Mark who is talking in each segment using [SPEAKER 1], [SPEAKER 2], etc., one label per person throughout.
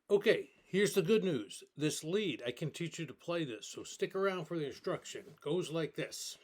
[SPEAKER 1] Okay, here's the good news. This lead, I can teach you to play this, so stick around for the instruction. It goes like this.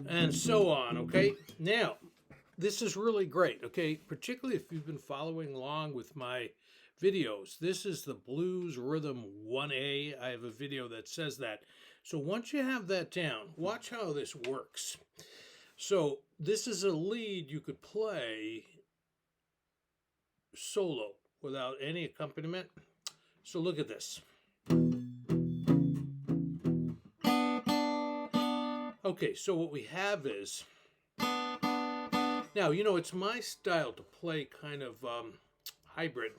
[SPEAKER 1] And so on, okay? Now, this is really great, okay? Particularly if you've been following along with my videos. This is the Blues Rhythm 1A. I have a video that says that. So once you have that down, watch how this works. So this is a lead you could play solo without any accompaniment. So look at this. Okay, so what we have is, now, it's my style to play kind of hybrid.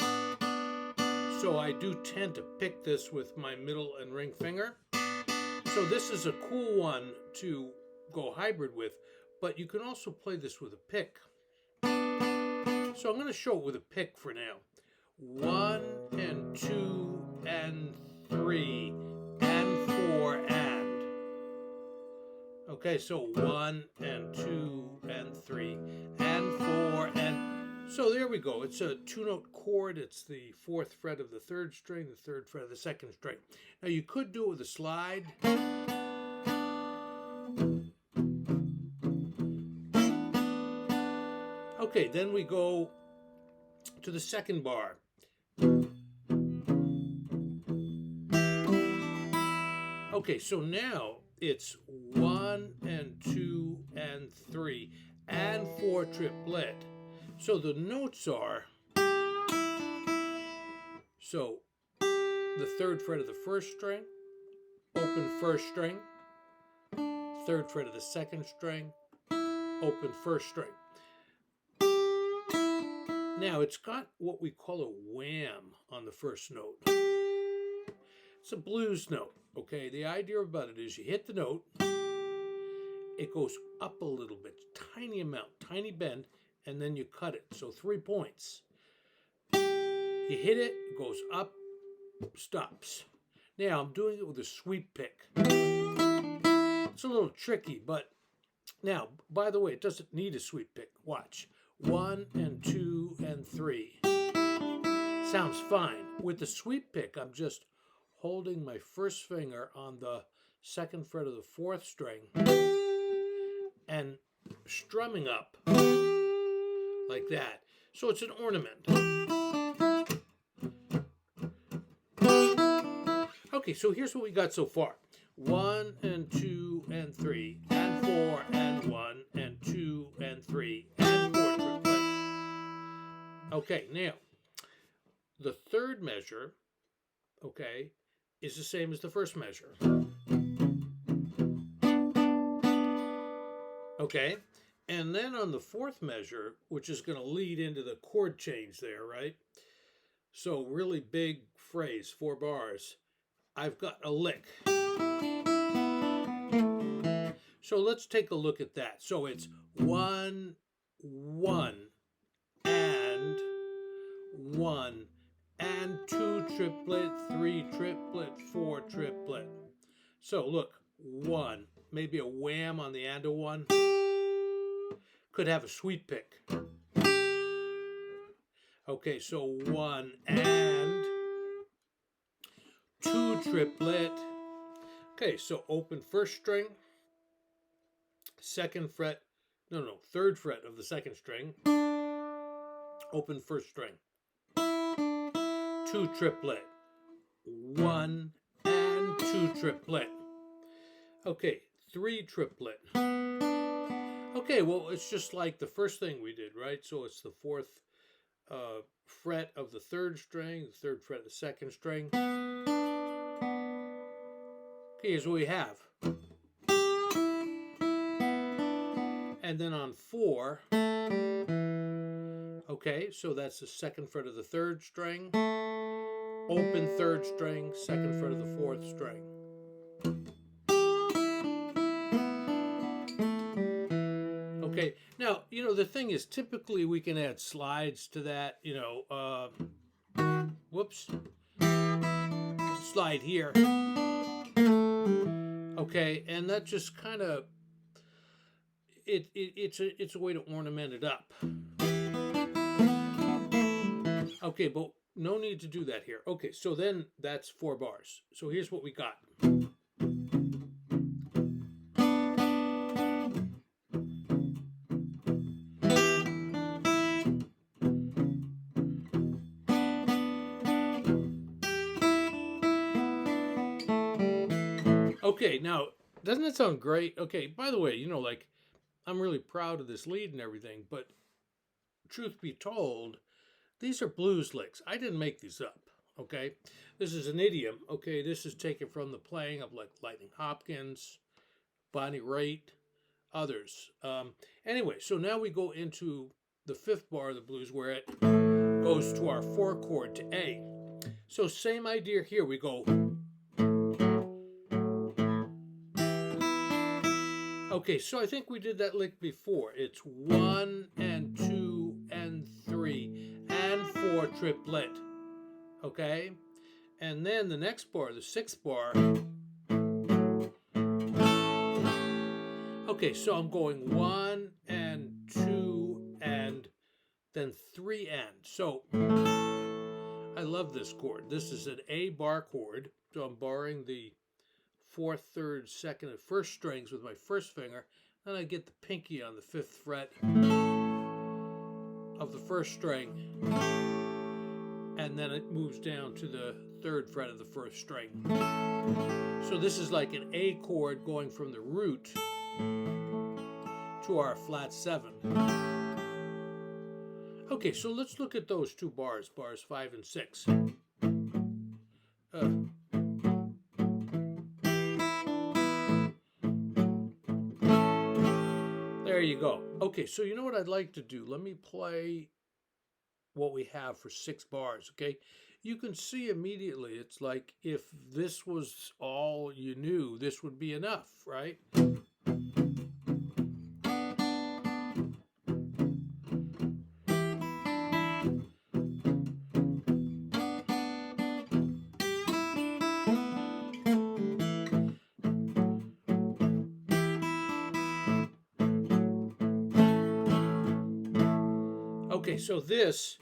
[SPEAKER 1] So I do tend to pick this with my middle and ring finger. So this is a cool one to go hybrid with, but you can also play this with a pick. So I'm going to show it with a pick for now. 1 and 2 and 3 and 4 and. Okay, so 1 and 2 and 3 and 4 and. So there we go. It's a 2-note chord. It's the 4th fret of the 3rd string, the 3rd fret of the 2nd string. Now you could do it with a slide. Okay, then we go to the 2nd bar. Okay, so now it's 1 and 2 and 3 and 4 triplet. So the notes are, so the 3rd fret of the 1st string, open 1st string, 3rd fret of the 2nd string, open 1st string. Now it's got what we call a wham on the 1st note. It's a blues note, okay? The idea about it is you hit the note, it goes up a little bit, tiny amount, tiny bend, and then you cut it. So 3 points. You hit it, it goes up, stops. Now I'm doing it with a sweep pick. It's a little tricky, but now, by the way, it doesn't need a sweep pick. Watch. 1 and 2 and 3. Sounds fine. With the sweep pick, I'm just holding my 1st finger on the 2nd fret of the 4th string and strumming up like that. So it's an ornament. Okay, so here's what we got so far. 1 and 2 and 3 and 4 and 1 and 2 and 3 and 4 triplet. Okay, now the 3rd measure, okay, is the same as the 1st measure. Okay, and then on the 4th measure, which is going to lead into the chord change there, right? So really big phrase, 4 bars. I've got a lick. So let's take a look at that. So it's 1, 1, and 1, and 2 triplet, 3 triplet, 4 triplet. So look, 1, maybe a wham on the and a 1. Could have a sweep pick. Okay, so 1 and 2 triplet. Okay, so open 1st string, 2nd fret, 3rd fret of the 2nd string, open 1st string, 2 triplet, 1 and 2 triplet. Okay, 3 triplet. Okay, well, it's just like the first thing we did, right? So it's the 4th fret of the 3rd string, the 3rd fret of the 2nd string. Okay, here's what we have. And then on 4, okay, so that's the 2nd fret of the 3rd string, open 3rd string, 2nd fret of the 4th string. Okay, now, you know, the thing is, typically we can add slides to that, you know, whoops, slide here. Okay, and that just kind of, it's a way to ornament it up. Okay, but no need to do that here. Okay, so then that's 4 bars. So here's what we got. Okay, now, doesn't that sound great? Okay, by the way, you know, like, I'm really proud of this lead and everything, but truth be told, these are blues licks. I didn't make these up, okay? This is an idiom, okay? This is taken from the playing of, like, Lightning Hopkins, Raitt, others. Anyway, so now we go into the 5th bar of the blues where it goes to our 4 chord to A. So same idea here. We go. Okay, so I think we did that lick before. It's 1 and 2 and 3 and 4 triplet. Okay? And then the next bar, the 6th bar. Okay, so I'm going 1 and 2 and then 3 and. So I love this chord. This is an A bar chord. So I'm barring the 4th, 3rd, 2nd, and 1st strings with my 1st finger. Then I get the pinky on the 5th fret of the 1st string. And then it moves down to the 3rd fret of the 1st string. So this is like an A chord going from the root to our flat 7. Okay, so let's look at those 2 bars, bars 5 and 6. There you go. Okay, so you know what I'd like to do? Let me play what we have for 6 bars, okay? You can see immediately, it's like if this was all you knew, this would be enough, right? Okay, so this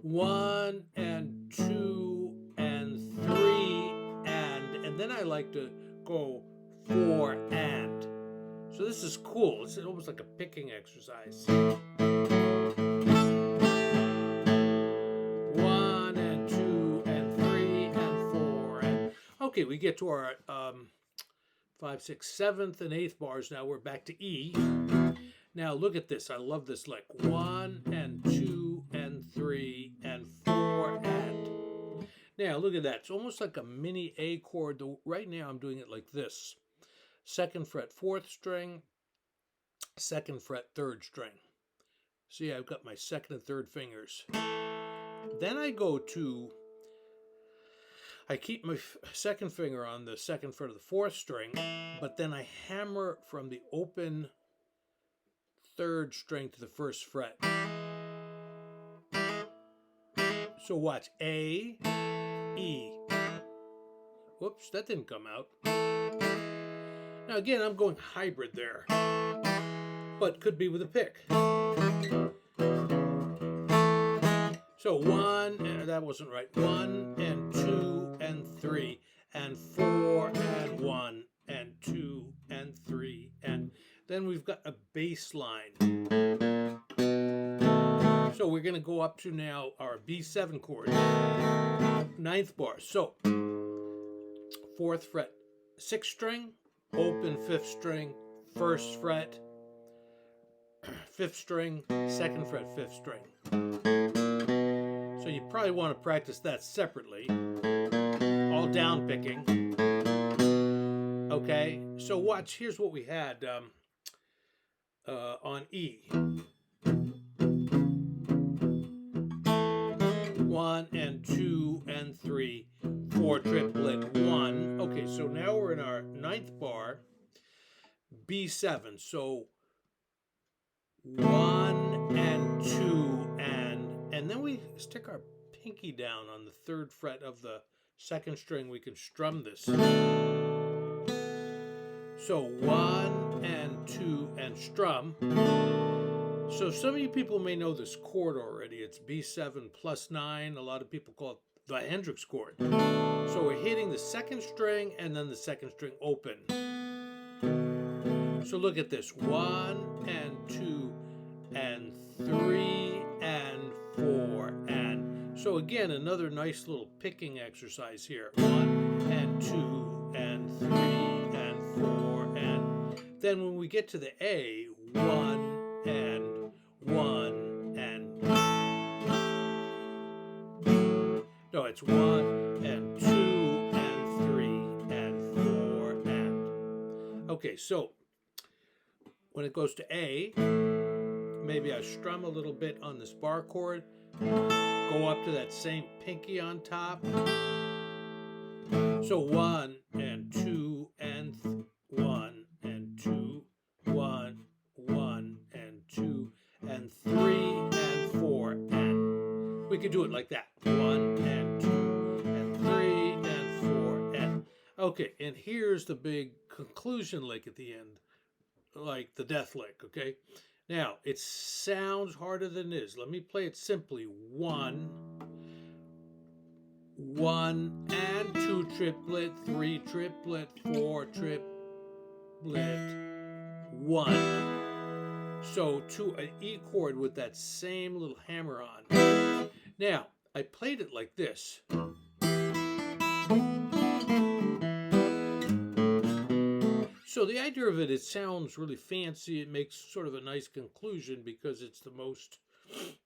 [SPEAKER 1] 1 and 2 and 3 and then I like to go 4 and. So this is cool. It's almost like a picking exercise. 1 and 2 and 3 and 4 and. Okay, we get to our 5, 6, 7th and 8th bars. Now we're back to E. Now look at this. I love this lick. 1 and 2 and 3 and 4 and. Now look at that. It's almost like a mini A chord. Right now I'm doing it like this. 2nd fret 4th string, 2nd fret 3rd string. See, I've got my 2nd and 3rd fingers. Then I go to, I keep my 2nd finger on the 2nd fret of the 4th string, but then I hammer from the open 3rd string to the 1st fret. So watch. A, E. Whoops, that didn't come out. Now again, I'm going hybrid there, but could be with a pick. So 1, that wasn't right. 1 and 2 and 3 and 4 and 1 and 2 and 3 and then we've got a bass line. So we're going to go up to now our B7 chord, 9th bar. So 4th fret, 6th string, open 5th string, 1st fret, 5th string, 2nd fret, 5th string. So you probably want to practice that separately, all down picking. Okay, so watch, here's what we had. on E. 1 and 2 and 3, 4 triplet 1. Okay, so now we're in our ninth bar, B7. So 1 and 2 and then we stick our pinky down on the third fret of the second string. We can strum this. So 1 and 2 and strum. So some of you people may know this chord already. It's B7 plus 9. A lot of people call it the Hendrix chord. So we're hitting the second string and then the second string open. So look at this. 1 and 2 and 3 and 4 and. So again, another nice little picking exercise here. 1 and 2 and 3 and 4 and. Then when we get to the A, 1 and 1 and. No, it's 1 and 2 and 3 and 4 and. Okay, so when it goes to A, maybe I strum a little bit on this bar chord, go up to that same pinky on top. So 1 and 2 and 1 and 2, 1, 1 and 2 and 3 and 4 and. We could do it like that. 1 and 2 and 3 and 4 and. Okay, and here's the big conclusion lick at the end, like the death lick, okay? Now, it sounds harder than it is. Let me play it simply. 1, 1 and 2 triplet, 3 triplet, 4 triplet, 1. So to an E chord with that same little hammer on. Now, I played it like this. So the idea of it, it sounds really fancy. It makes sort of a nice conclusion because it's the most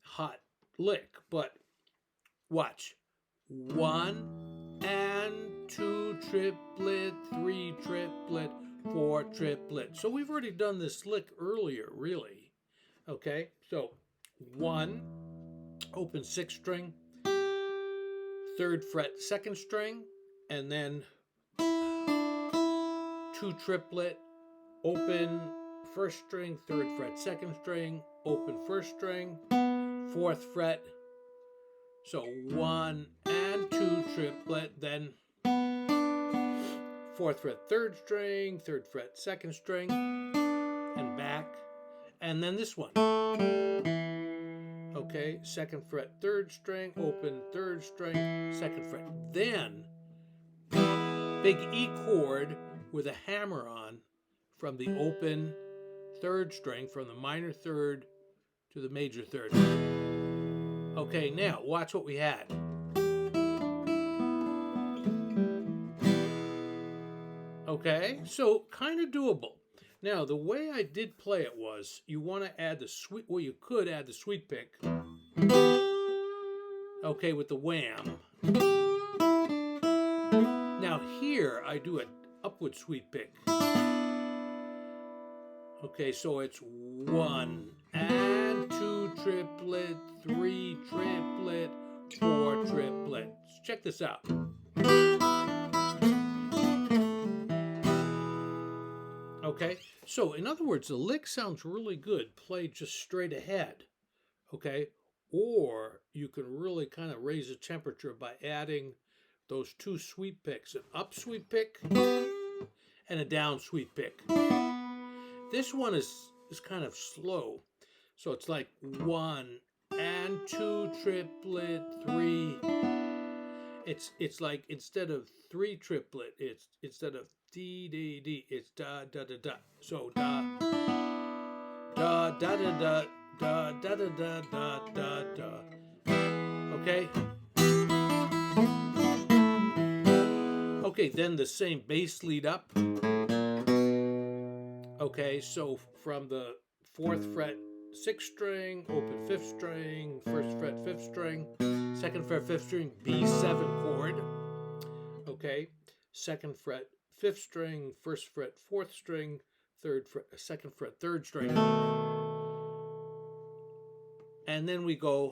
[SPEAKER 1] hot lick. But watch. 1 and 2 triplet, 3 triplet, 4 triplet. So we've already done this lick earlier, really. Okay, so 1, open 6th string, 3rd fret 2nd string, and then 2 triplet, open 1st string, 3rd fret 2nd string, open 1st string, 4th fret. So 1 and 2 triplet, then 4th fret 3rd string, 3rd fret 2nd string, and back. And then this one. Okay, 2nd fret 3rd string, open 3rd string, 2nd fret. Then big E chord with a hammer on from the open 3rd string, from the minor 3rd to the major 3rd. Okay, now watch what we had. Okay, so kind of doable. Now, the way I did play it was, you want to add the sweet, well, you could add the sweet pick. Okay, with the wham. Now here, I do an upward sweet pick. Okay, so it's 1 and 2 triplet, 3 triplet, 4 triplet. Check this out. Okay, so in other words, the lick sounds really good played just straight ahead. Okay, or you can really kind of raise the temperature by adding those 2 sweet picks, an up sweet pick and a down sweet pick. This one is kind of slow. So it's like 1 and 2 triplet, 3. It's like instead of 3 triplet, it's instead of D, D, D, it's da, da, da, da. So da, da, da, da, da, da, da, da, da, da, da, da. Okay? Okay, then the same bass lead up. Okay, so from the 4th fret 6th string, open 5th string, 1st fret 5th string, 2nd fret 5th string, B7 chord. Okay, 2nd fret 5th string, 1st fret 4th string, third fret, second fret, third string. And then we go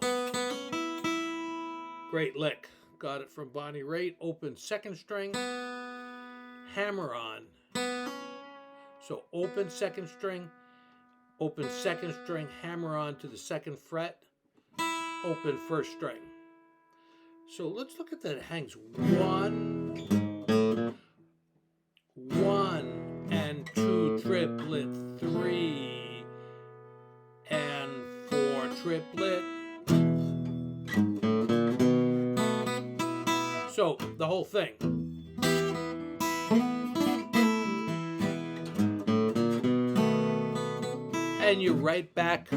[SPEAKER 1] great lick. Got it from Bonnie Raitt. Open second string, hammer on. So open second string, hammer on to the second fret, open first string. So let's look at that. It hangs 1, 1 and 2 triplet, 3 and 4 triplet. So the whole thing. And you're right back,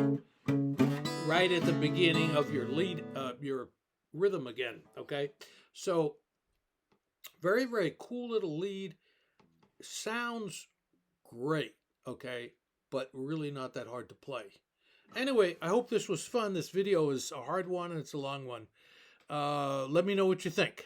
[SPEAKER 1] right at the beginning of your lead, your rhythm again, okay? So, very, very cool little lead. Sounds great, okay? But really not that hard to play. Anyway, I hope this was fun. This video is a hard one and it's a long one. Let me know what you think.